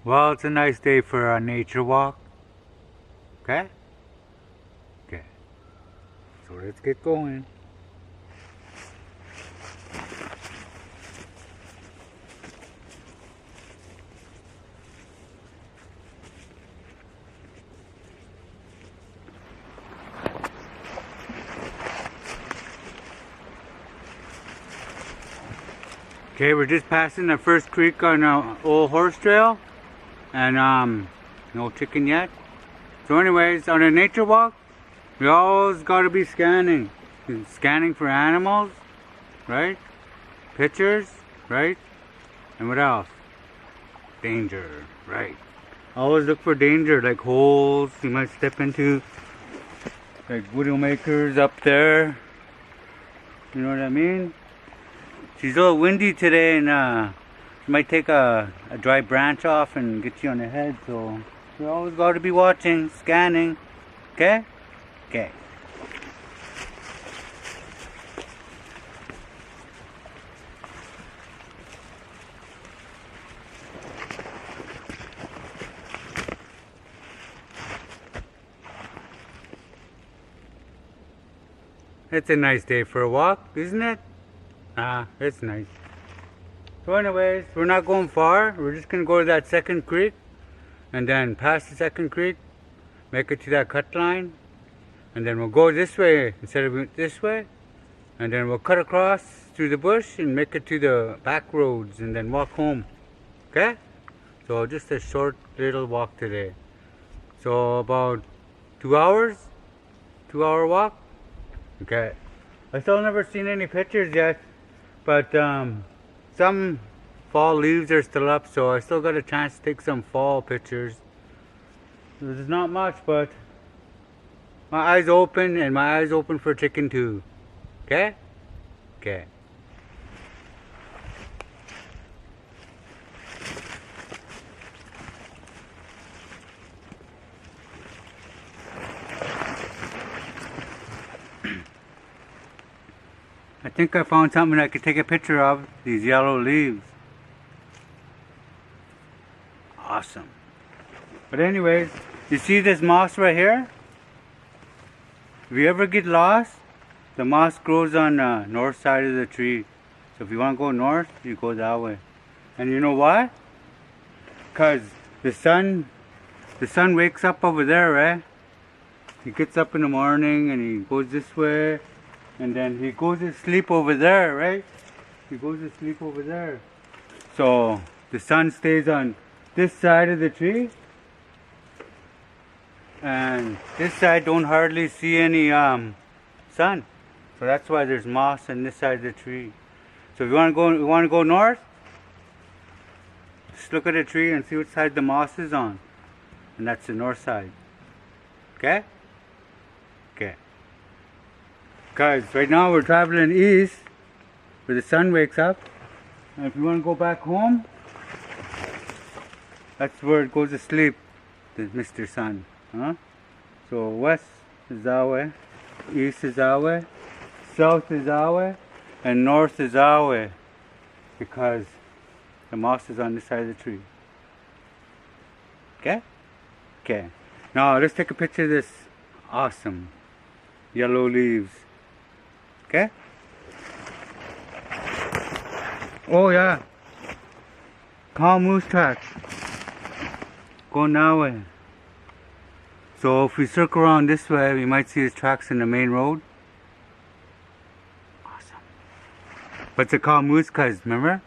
Well, it's a nice day for a nature walk. Okay? Okay. So let's get going. Okay, we're just passing the first creek on old horse trail. And no chicken yet. So anyways, on a nature walk, we always gotta be scanning. Scanning for animals, right? Pictures, right? And what else? Danger, right? Always look for danger, like holes you might step into, like widowmakers up there. You know what I mean? She's a little windy today, and you might take a dry branch off and get you on the head, so you always got to be watching, scanning. Okay? Okay. It's a nice day for a walk, isn't it? It's nice. So anyways, we're not going far. We're just going to go to that second creek and then past the second creek, make it to that cut line, and then we'll go this way instead of this way, and then we'll cut across through the bush and make it to the back roads and then walk home. Okay? So just a short little walk today. So about 2 hours, 2 hour walk. Okay. I still never seen any pictures yet, but some fall leaves are still up, so I still got a chance to take some fall pictures. There's not much, but my eyes open, and my eyes open for chicken too. Okay? Okay. I think I found something I could take a picture of. These yellow leaves. Awesome. But anyways, you see this moss right here? If you ever get lost, the moss grows on the north side of the tree. So if you want to go north, you go that way. And you know why? Because the sun wakes up over there, right? He gets up in the morning and he goes this way. And then he goes to sleep over there, right? He goes to sleep over there. So the sun stays on this side of the tree. And this side don't hardly see any sun. So that's why there's moss on this side of the tree. So if you want to go north, just look at the tree and see what side the moss is on. And that's the north side. Okay? Okay. Guys, right now we're traveling east where the sun wakes up. And if you want to go back home, that's where it goes to sleep, the Mr. Sun. Huh? So west is that way, east is that way, south is that way, and north is that way, because the moss is on this side of the tree. Okay? Okay. Now let's take a picture of this awesome yellow leaves. Okay? Oh yeah. Cow moose tracks. Going that way. So if we circle around this way, we might see his tracks in the main road. Awesome. But it's a cow moose, cuz remember?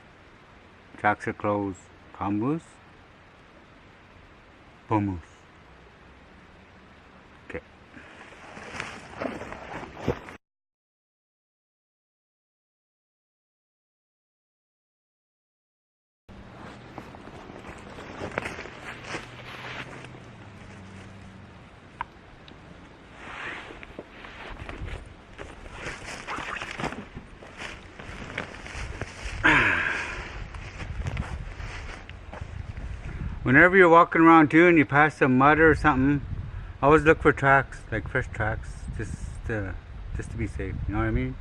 Tracks are closed. Cow moose. Bull moose. Okay. Whenever you're walking around too and you pass some mud or something, always look for tracks, like fresh tracks, just to be safe. You know what I mean?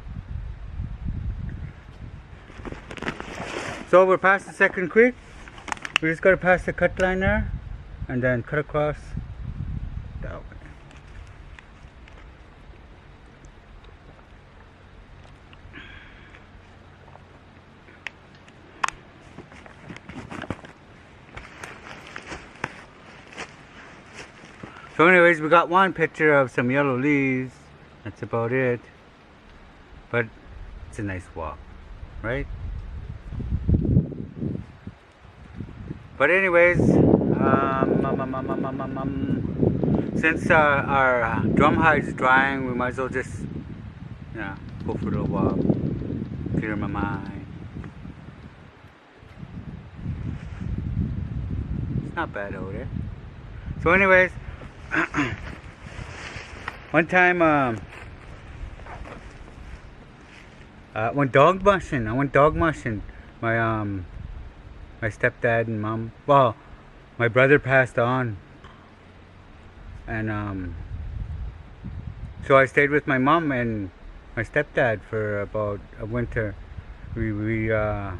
So we're past the second creek. We just gotta pass the cut line there and then cut across that way. So anyways, we got one picture of some yellow leaves. That's about it. But it's a nice walk, right? But anyways, since our drum hide's drying, we might as well just, go for a little walk, clear my mind. It's not bad over there. So anyways, one time, I went dog mushing. My stepdad and mom. Well, my brother passed on, and so I stayed with my mom and my stepdad for about a winter. We ran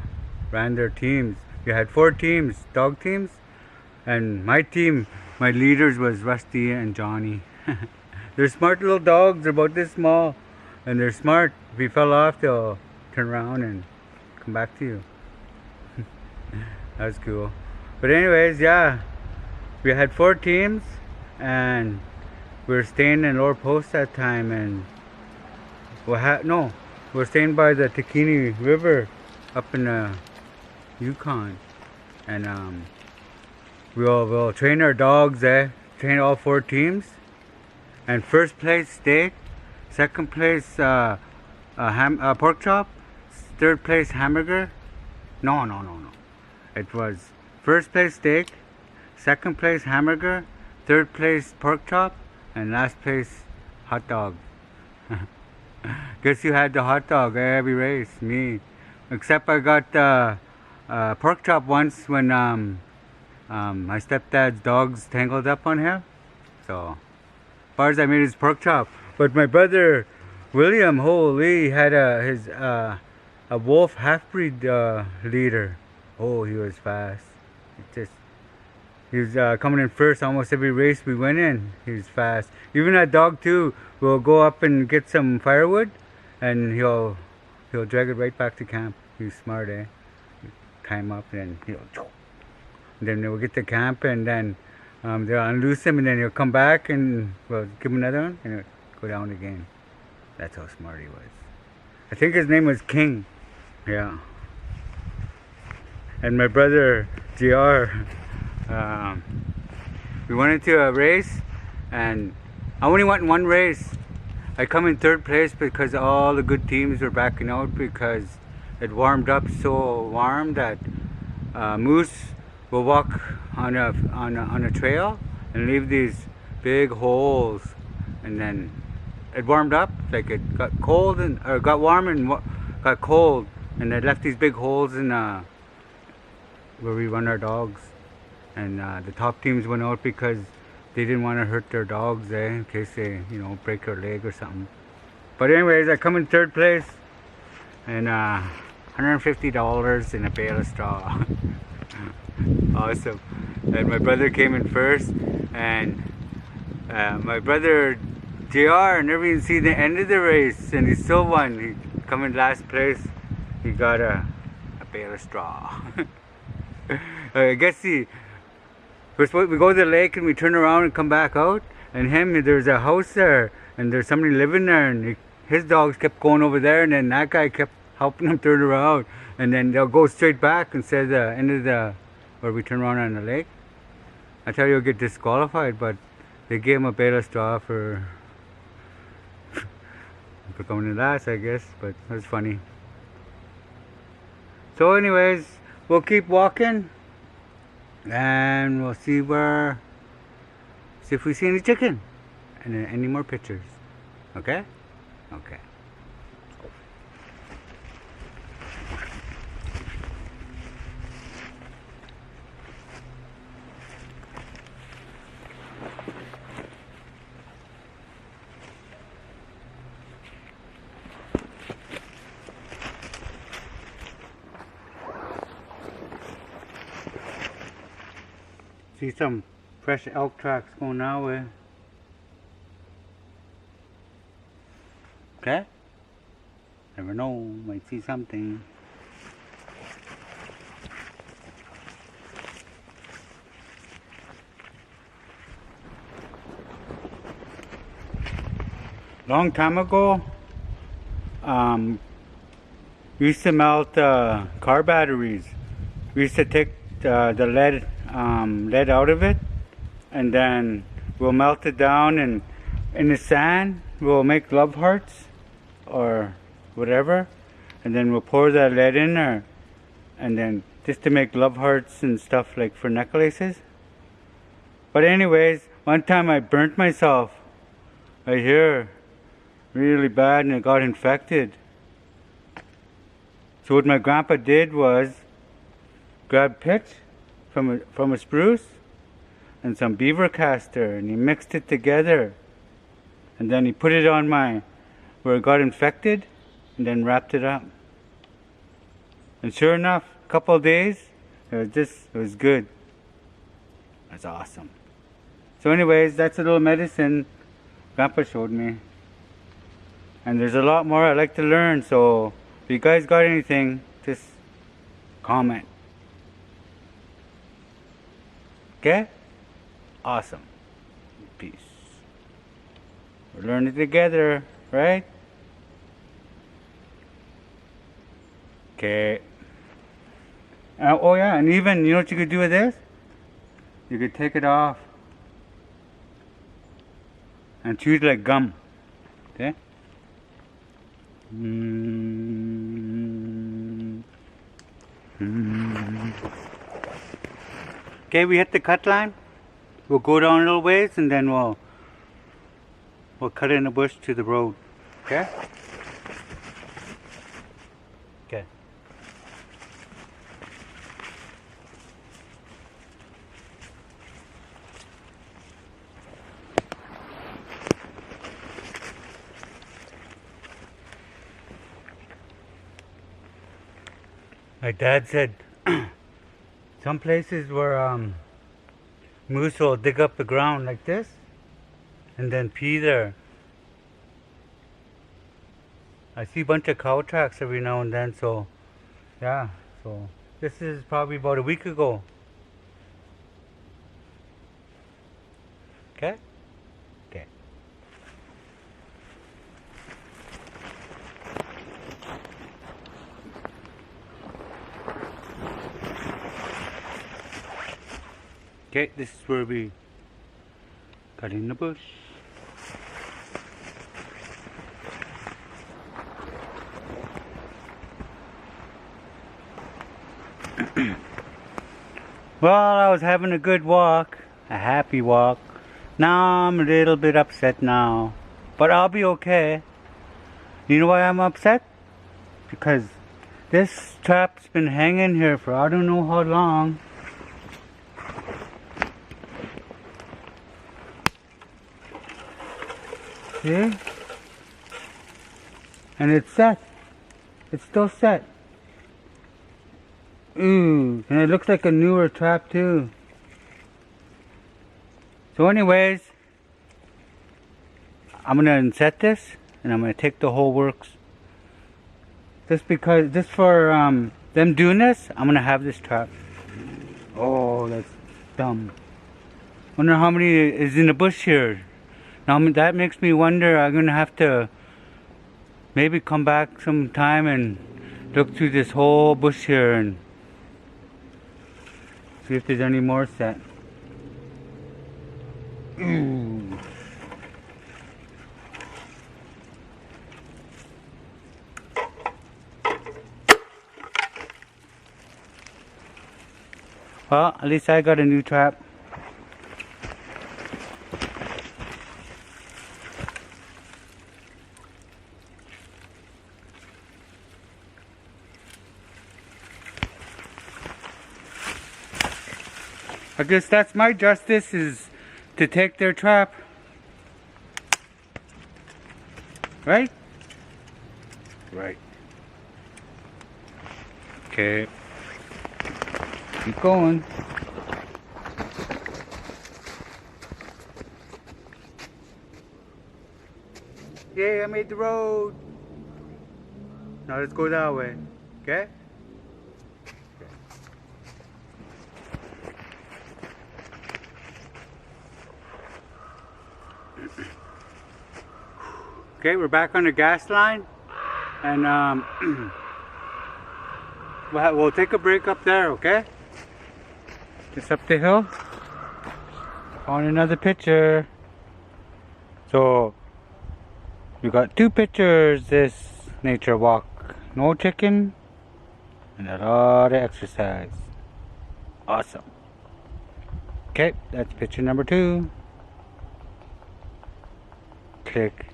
their teams. We had 4 teams, dog teams, and my team, my leaders was Rusty and Johnny. They're smart little dogs. They're about this small, and they're smart. If you fell off, they'll turn around and come back to you. That's cool. But anyways, yeah, we had 4 teams, and we were staying in Lower Post that time, and we were staying by the Takini River up in the Yukon, and we'll train our dogs there. Train all 4 teams, and first place steak, second place pork chop, third place hamburger. No. It was first place steak, second place hamburger, third place pork chop, and last place hot dog. Guess you had the hot dog every race, me. Except I got pork chop once when my stepdad's dogs tangled up on him. So, as far as I made his pork chop. But my brother William, holy, had a wolf half-breed leader. Oh, he was fast. He was coming in first almost every race we went in. He was fast. Even that dog too. We'll go up and get some firewood, and he'll drag it right back to camp. He's smart, eh? Tie him up, and then we'll get to camp, and then they'll unloose him, and then he'll come back, and we'll give him another one, and he'll go down again. That's how smart he was. I think his name was King. Yeah. And my brother JR, we went into a race, and I only went in one race. I come in 3rd place because all the good teams were backing out because it warmed up so warm that moose will walk on a trail and leave these big holes, and then it warmed up, like it got cold or got warm and got cold, and it left these big holes in where we run our dogs, and the top teams went out because they didn't want to hurt their dogs in case they break their leg or something. But anyways, I come in 3rd place, and $150 in a bale of straw. Awesome. And my brother came in first, and my brother JR never even seen the end of the race, and he still won. He come in last place. He got a bale of straw. I guess we go to the lake and we turn around and come back out, and there's a house there, and there's somebody living there, and his dogs kept going over there, and then that guy kept helping him turn around, and then they'll go straight back instead of the end of where we turn around on the lake. I tell you, you'll get disqualified, but they gave him a bale of straw for coming in last, I guess, but it was funny. So anyways, we'll keep walking, and we'll see if we see any chicken and any more pictures. Okay? Okay. See some fresh elk tracks going that way. Okay? Never know, might see something. Long time ago, we used to melt car batteries. We used to take the lead out of it, and then we'll melt it down, and in the sand we'll make love hearts or whatever, and then we'll pour that lead in there, and then just to make love hearts and stuff like for necklaces. But anyways, one time I burnt myself right here really bad, and it got infected. So what my grandpa did was grab pitch from a spruce and some beaver castor, and he mixed it together, and then he put it on where it got infected, and then wrapped it up. And sure enough, a couple of days, it was good. That's awesome. So anyways, that's a little medicine Grandpa showed me. And there's a lot more I'd like to learn, so if you guys got anything, just comment. Okay? Awesome. Peace. We're learning together, right? Okay. Oh yeah, and even, you know what you could do with this? You could take it off and chew it like gum. Okay? Okay, we hit the cut line. We'll go down a little ways, and then we'll cut in the bush to the road. Okay? Okay. My dad said some places where moose will dig up the ground like this and then pee there. I see a bunch of cow tracks every now and then, so yeah, so this is probably about a week ago. Okay? Okay. Okay, this is where we cut in the bush. Well, I was having a good walk, a happy walk. Now I'm a little bit upset now, but I'll be okay. You know why I'm upset? Because this trap's been hanging here for I don't know how long. See? And it's set. It's still set. Ooh, and it looks like a newer trap too. So anyways, I'm gonna unset this, and I'm gonna take the whole works. Just for them doing this, I'm gonna have this trap. Oh, that's dumb. Wonder how many is in the bush here. Now that makes me wonder, I'm gonna have to maybe come back sometime and look through this whole bush here and see if there's any more set. Ooh. Well, at least I got a new trap. I guess that's my justice, is to take their trap. Right? Right. Okay. Keep going. Yay, I made the road. Now let's go that way. Okay? Okay, we're back on the gas line. And we'll take a break up there, okay? Just up the hill. Found another picture. So we got 2 pictures this nature walk. No chicken and a lot of exercise. Awesome. Okay, that's picture number 2. Click.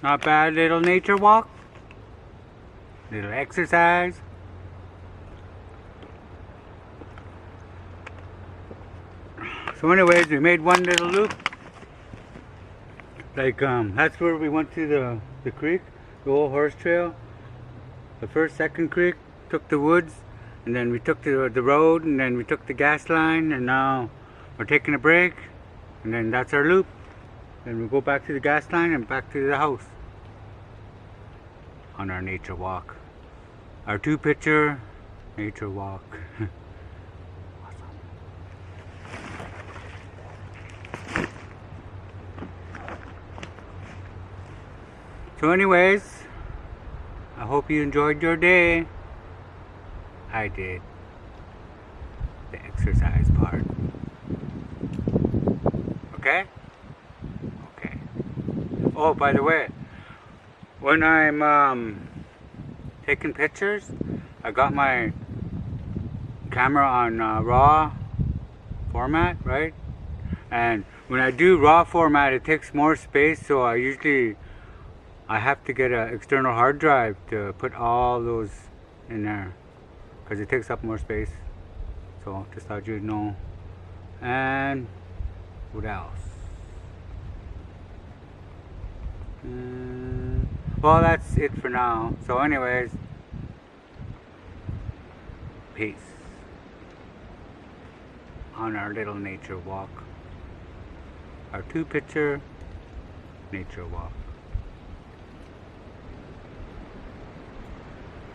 Not bad little nature walk. Little exercise. So anyways, we made one little loop. Like that's where we went to the creek, the old horse trail. The first, second creek, took the woods, and then we took the road, and then we took the gas line, and now we're taking a break, and then that's our loop. Then we go back to the gas line and back to the house on our nature walk. Our 2 picture nature walk. Awesome. So anyways, I hope you enjoyed your day. I did. The exercise part. Okay? Okay. Oh, by the way, when I'm taking pictures, I got my camera on RAW format, right? And when I do RAW format, it takes more space, so I have to get an external hard drive to put all those in there, because it takes up more space. So just thought you'd know. And what else? Well, that's it for now. So anyways, peace on our little nature walk. Our 2 picture nature walk.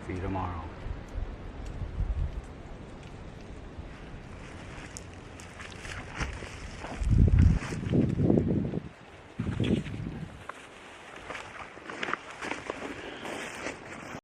See you tomorrow.